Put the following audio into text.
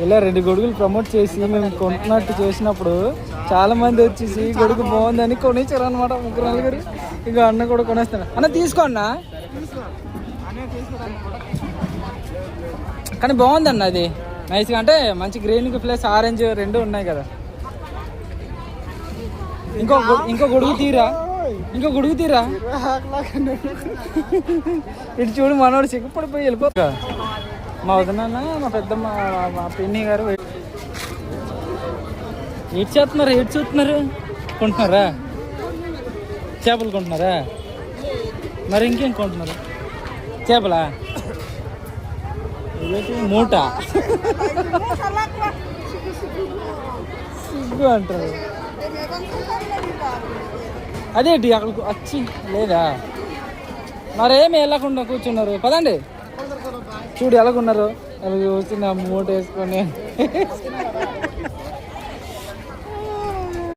ఇలా 2 గొడుగులు ప్రమోట్ చేసి మేము కొంటున్నట్టు చేసినప్పుడు చాలా మంది వచ్చేసి గొడుగు బాగుందని కొనిచ్చారు అనమాట. 3-4 ఇక అన్న కూడా కొనేస్తాను. అన్న తీసుకో అన్న, కానీ బాగుందన్న అది నైస్గా. అంటే మంచి గ్రీన్ ప్లస్ ఆరెంజ్ 2 ఉన్నాయి కదా. ఇంకో గొడుగు తీరా, ఇంకో గొడుగు తీరా. ఇటు చూడు మనోడు సిగ్గుపడిపోయి వెళ్ళిపో. మా వదిన మా పెద్దమ్మ మా పిన్ని గారు ఏడు చూస్తున్నారు. కొంటున్నారా? చేపలు కొంటున్నారా? మరి ఇంకేం కొంటున్నారు? చేపలా? మూట సిగ్గు అంటారు. అదేంటి అక్కడ వచ్చి లేదా? మరేమి వెళ్ళకుండా కూర్చున్నారు. పదండి, చూడు ఎలాగున్నారు. అలాగే వచ్చింది ఆ మూట వేసుకొని.